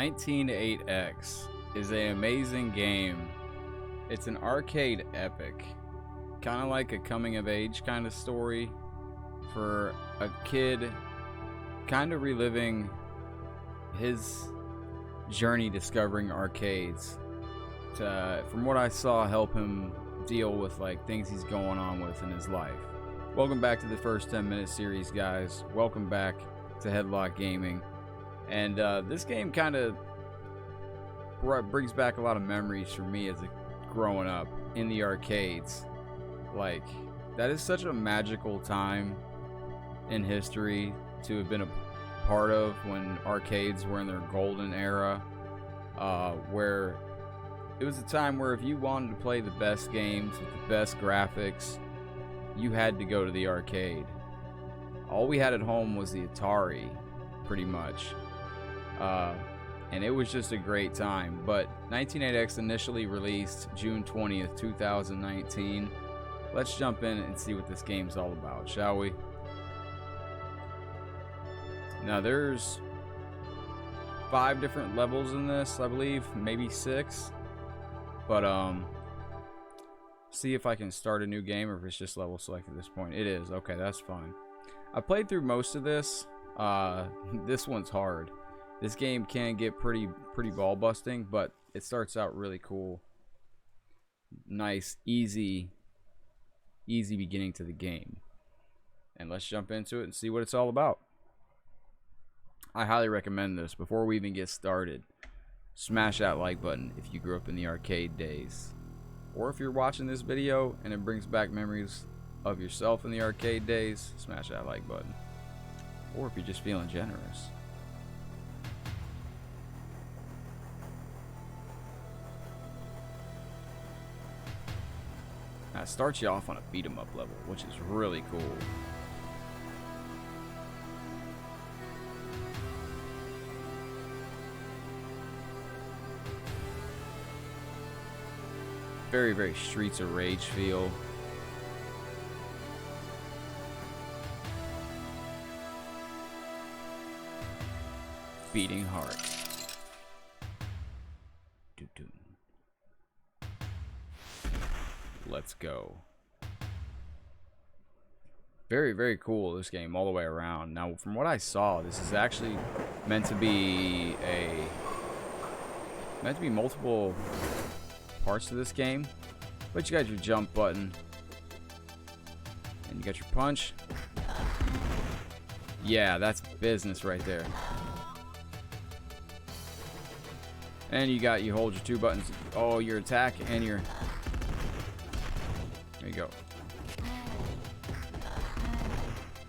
198X is an amazing game. It's an arcade epic, kind of like a coming of age kind of story for a kid, kind of reliving his journey discovering arcades to, from what I saw, help him deal with like things he's going on with in his life. Welcome back to the first 10-minute series, guys. Welcome back to Headlock Gaming. And this game kind of brings back a lot of memories for me as growing up in the arcades. Like, that is such a magical time in history to have been a part of, when arcades were in their golden era, where it was a time where if you wanted to play the best games with the best graphics, you had to go to the arcade. All we had at home was the Atari, pretty much. And it was just a great time. But 198X initially released June 20th, 2019. Let's jump in and see what this game's all about, shall we? Now, there's 5 different levels in this, I believe, maybe 6. But see if I can start a new game or if it's just level select at this point. It is. Okay, that's fine. I played through most of this. This one's hard. This game can get pretty ball busting, but it starts out really cool. Nice, easy beginning to the game. And let's jump into it and see what it's all about. I highly recommend this. Before we even get started, smash that like button if you grew up in the arcade days. Or if you're watching this video and it brings back memories of yourself in the arcade days, smash that like button. Or if you're just feeling generous. Now it starts you off on a beat 'em up level, which is really cool. Very, very Streets of Rage feel. Beating hearts. Let's go. Very, very cool, this game all the way around. Now, from what I saw, this is actually meant to be multiple parts to this game. But you got your jump button. And you got your punch. Yeah, that's business right there. And you hold your 2 buttons. Oh, your attack and your... There you go.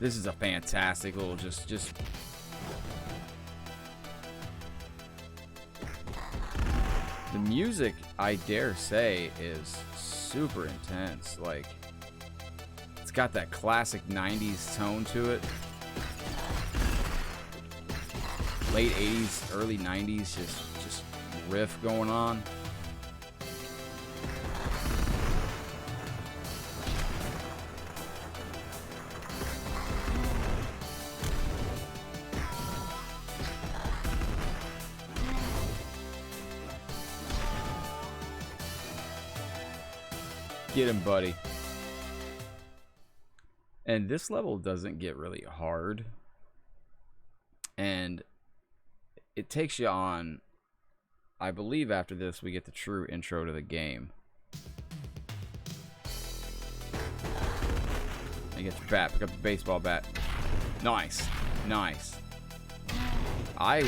This is a fantastic little just the music, I dare say, is super intense. Like, it's got that classic 90s tone to it. Late 80s, early 90s, just riff going on. Get him, buddy. And this level doesn't get really hard. And it takes you on, I believe after this we get the true intro to the game. You get your bat, pick up the baseball bat. Nice, nice. I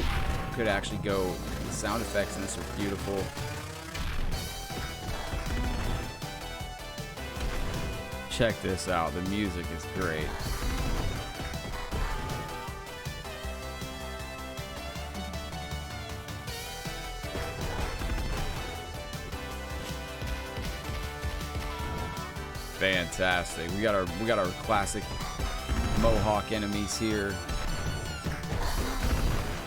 could actually go, the sound effects in this are beautiful. Check this out, the music is great. Fantastic. We got our classic Mohawk enemies here.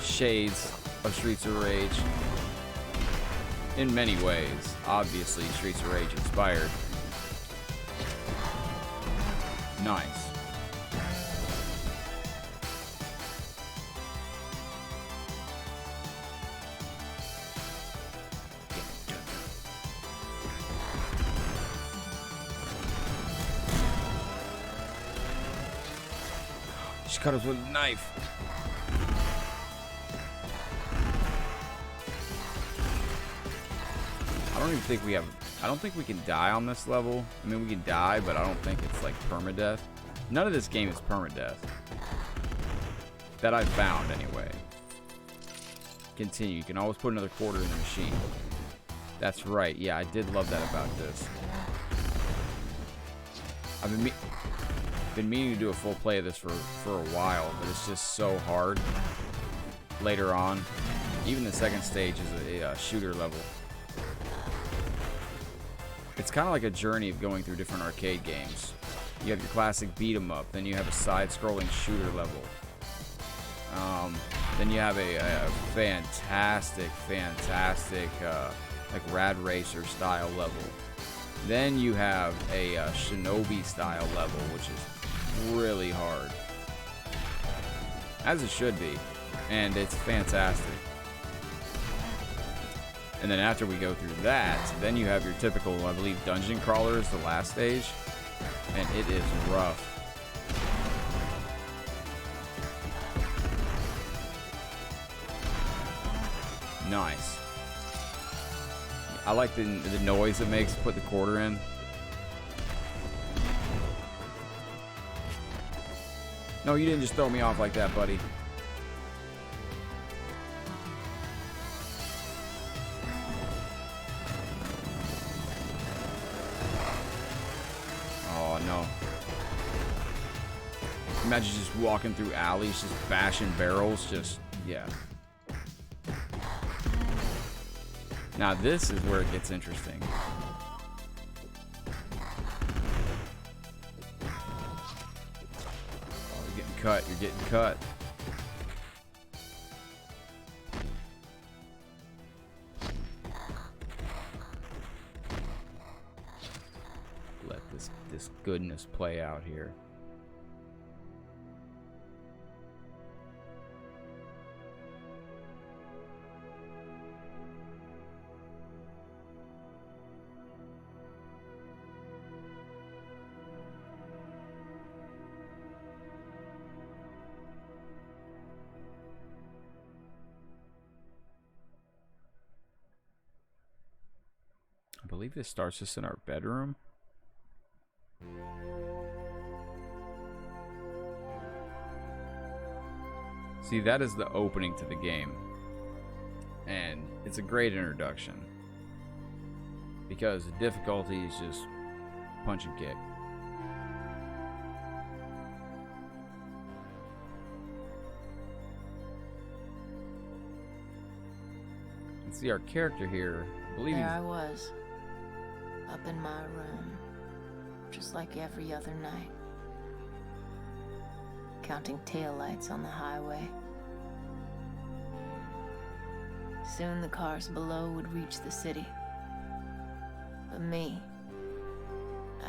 Shades of Streets of Rage. In many ways, obviously Streets of Rage inspired. Nice. She cut us with a knife. I don't even think we have... I don't think we can die on this level. I mean, we can die, but I don't think it's like permadeath. None of this game is permadeath. That I've found, anyway. Continue. You can always put another quarter in the machine. That's right. Yeah, I did love that about this. I've been meaning to do a full play of this for a while, but it's just so hard later on. Even the second stage is a shooter level. It's kind of like a journey of going through different arcade games. You have your classic beat 'em up, then you have a side-scrolling shooter level. Then you have a fantastic, like Rad Racer style level. Then you have a Shinobi style level, which is really hard, as it should be, and it's fantastic. And then after we go through that, then you have your typical, I believe, dungeon crawler is the last stage, and it is rough. Nice. I like the noise it makes to put the quarter in. No, you didn't just throw me off like that, buddy. Oh, no. Imagine just walking through alleys, just bashing barrels, just, yeah. Now this is where it gets interesting. Oh, you're getting cut, you're getting cut. Let this goodness play out here. I believe this starts us in our bedroom. See, that is the opening to the game. And it's a great introduction. Because the difficulty is just punch and kick. And see our character here, I believe there I was. Up in my room, just like every other night, counting taillights on the highway. Soon the cars below would reach the city, but me,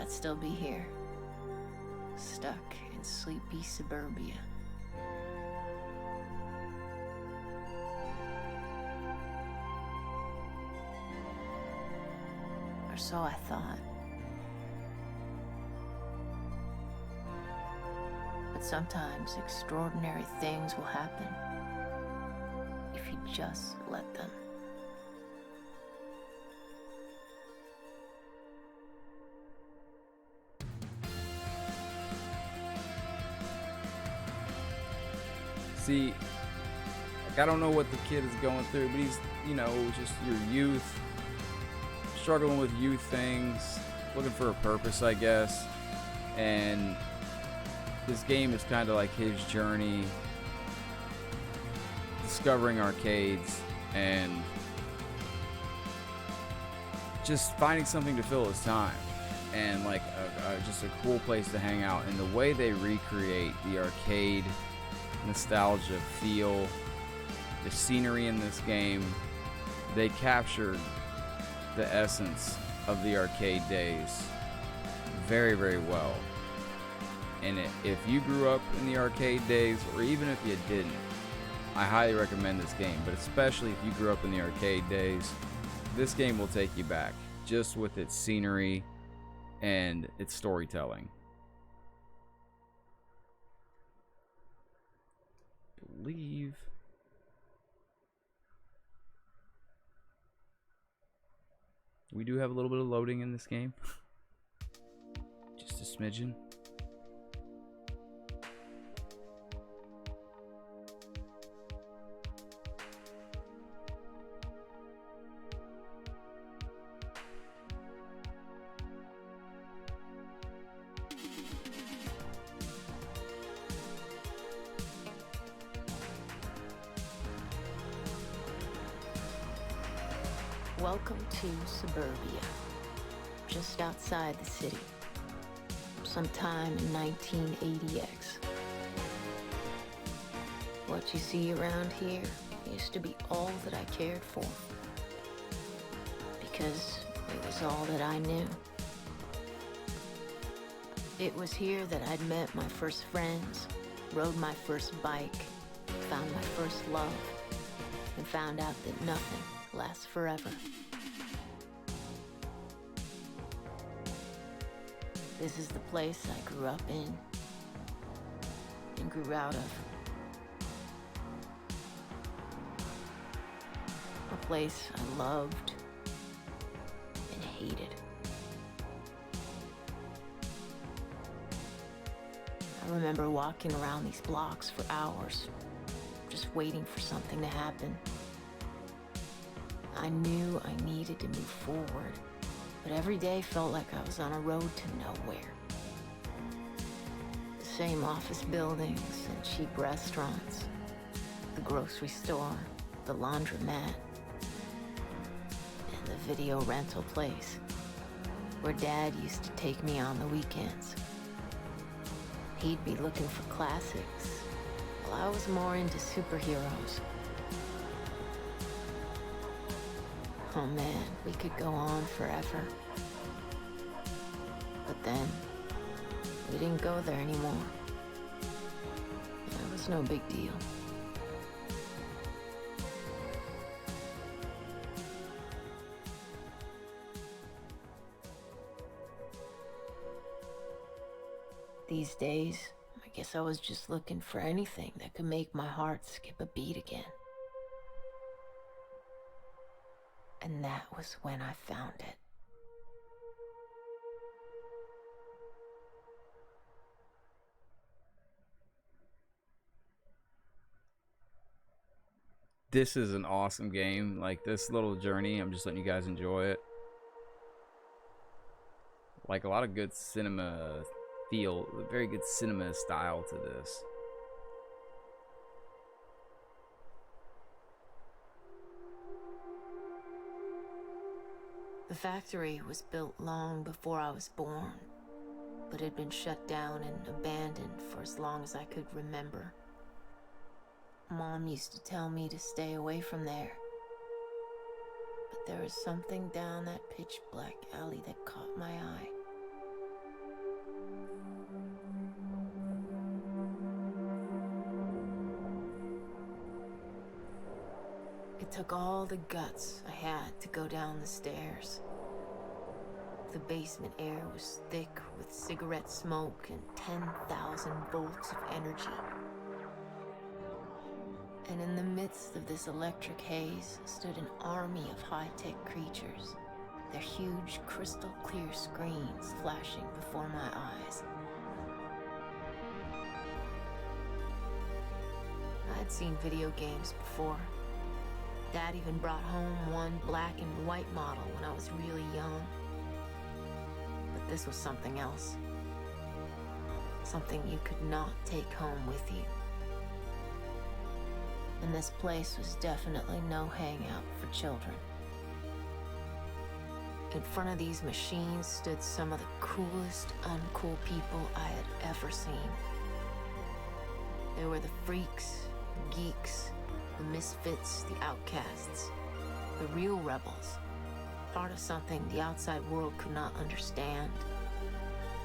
I'd still be here, stuck in sleepy suburbia. So I thought. But sometimes extraordinary things will happen if you just let them. See, like, I don't know what the kid is going through, but he's, you know, just your youth. Struggling with youth things, looking for a purpose, I guess. And this game is kind of like his journey, discovering arcades and just finding something to fill his time, and like just a cool place to hang out. And the way they recreate the arcade nostalgia feel, the scenery in this game, they captured the essence of the arcade days very, very well. And if you grew up in the arcade days, or even if you didn't, I highly recommend this game. But especially if you grew up in the arcade days, this game will take you back, just with its scenery and its storytelling. believe. We do have a little bit of loading in this game. Just a smidgen. Welcome to suburbia, just outside the city, sometime in 1980X. What you see around here used to be all that I cared for, because it was all that I knew. It was here that I'd met my first friends, rode my first bike, found my first love, and found out that nothing lasts forever. This is the place I grew up in and grew out of. A place I loved and hated. I remember walking around these blocks for hours, just waiting for something to happen. I knew I needed to move forward, but every day felt like I was on a road to nowhere. The same office buildings and cheap restaurants, the grocery store, the laundromat, and the video rental place where Dad used to take me on the weekends. He'd be looking for classics, while I was more into superheroes. Oh man, we could go on forever. But then, we didn't go there anymore. It was no big deal. These days, I guess I was just looking for anything that could make my heart skip a beat again. And that was when I found it. This is an awesome game. Like, this little journey, I'm just letting you guys enjoy it. Like, a lot of good cinema feel, very good cinema style to this. The factory was built long before I was born, but had been shut down and abandoned for as long as I could remember. Mom used to tell me to stay away from there, but there was something down that pitch black alley that caught my eye. It took all the guts I had to go down the stairs. The basement air was thick with cigarette smoke and 10,000 volts of energy. And in the midst of this electric haze stood an army of high-tech creatures, their huge crystal clear screens flashing before my eyes. I'd seen video games before. Dad even brought home one black and white model when I was really young. But this was something else. Something you could not take home with you. And this place was definitely no hangout for children. In front of these machines stood some of the coolest, uncool people I had ever seen. They were the freaks, the geeks, the misfits, the outcasts, the real rebels, part of something the outside world could not understand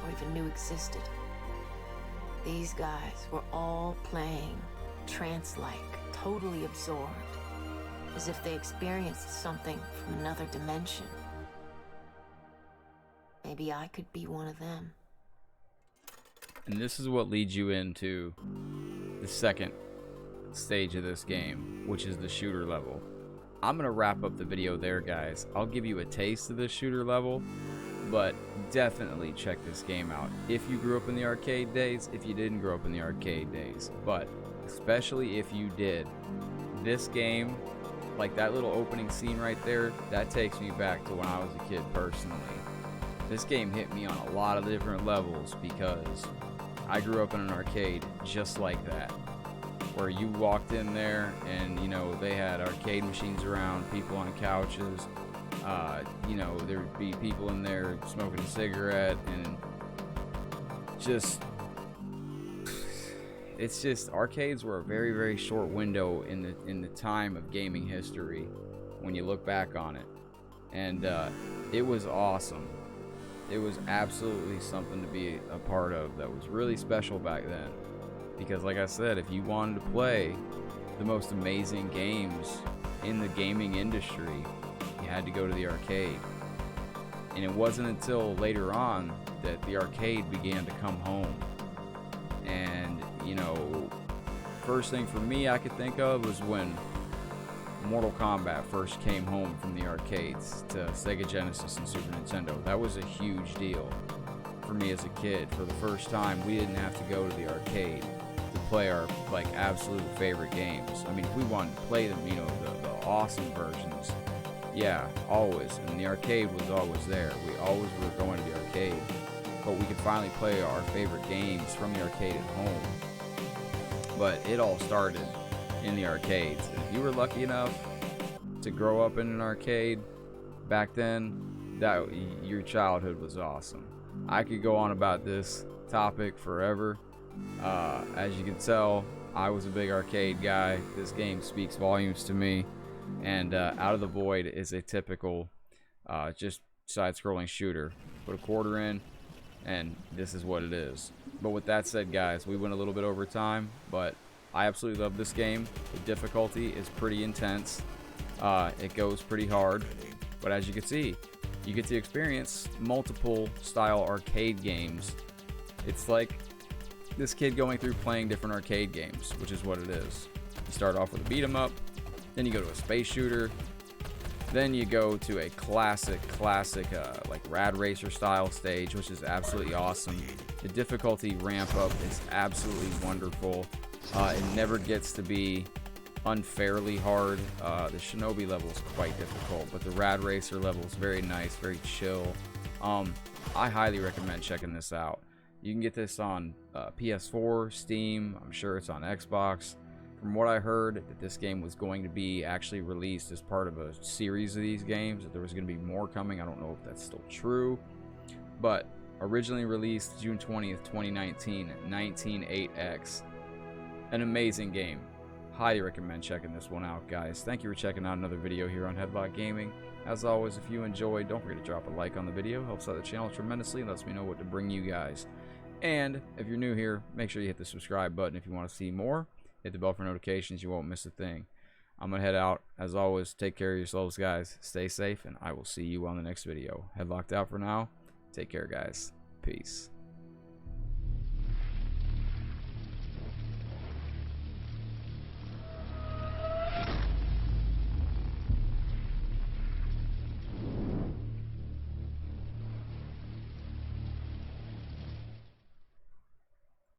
or even knew existed. These guys were all playing trance-like, totally absorbed, as if they experienced something from another dimension. Maybe I could be one of them. And this is what leads you into the second stage of this game, which is the shooter level. I'm gonna wrap up the video there, guys. I'll give you a taste of the shooter level, but definitely check this game out if you grew up in the arcade days, if you didn't grow up in the arcade days, but especially if you did. This game, like that little opening scene right there, that takes me back to when I was a kid personally. This game hit me on a lot of different levels because I grew up in an arcade just like that, where you walked in there and, you know, they had arcade machines around, people on couches, you know, there'd be people in there smoking a cigarette, and just, it's just, arcades were a very, very short window in the time of gaming history when you look back on it, and it was awesome. It was absolutely something to be a part of that was really special back then. Because like I said, if you wanted to play the most amazing games in the gaming industry, you had to go to the arcade. And it wasn't until later on that the arcade began to come home. And, you know, first thing for me I could think of was when Mortal Kombat first came home from the arcades to Sega Genesis and Super Nintendo. That was a huge deal for me as a kid. For the first time, we didn't have to go to the arcade to play our like absolute favorite games. I mean, if we wanted to play them, you know, the awesome versions, yeah, always. And the arcade was always there. We always were going to the arcade, but we could finally play our favorite games from the arcade at home. But it all started in the arcades. If you were lucky enough to grow up in an arcade back then, that your childhood was awesome. I could go on about this topic forever. As you can tell, I was a big arcade guy. This game speaks volumes to me, and Out of the Void is a typical just side-scrolling shooter. Put a quarter in, and this is what it is. But with that said, guys, we went a little bit over time, but I absolutely love this game. The difficulty is pretty intense. It goes pretty hard, but as you can see, you get to experience multiple style arcade games. It's like this kid going through playing different arcade games, which is what it is. You start off with a beat 'em up, then you go to a space shooter, then you go to a classic like Rad Racer style stage, which is absolutely awesome. The difficulty ramp up is absolutely wonderful. It never gets to be unfairly hard. The Shinobi level is quite difficult, but the Rad Racer level is very nice, very chill. I highly recommend checking this out. You can get this on PS4, Steam, I'm sure it's on Xbox. From what I heard, that this game was going to be actually released as part of a series of these games, that there was going to be more coming. I don't know if that's still true, but originally released June 20th, 2019, 19.8x. An amazing game. Highly recommend checking this one out, guys. Thank you for checking out another video here on Headlock Gaming. As always, if you enjoyed, don't forget to drop a like on the video. Helps out the channel tremendously and lets me know what to bring you guys. And if you're new here, make sure you hit the subscribe button if you want to see more. Hit the bell for notifications. You won't miss a thing. I'm going to head out. As always, take care of yourselves, guys. Stay safe, and I will see you on the next video. Headlocked out for now. Take care, guys. Peace.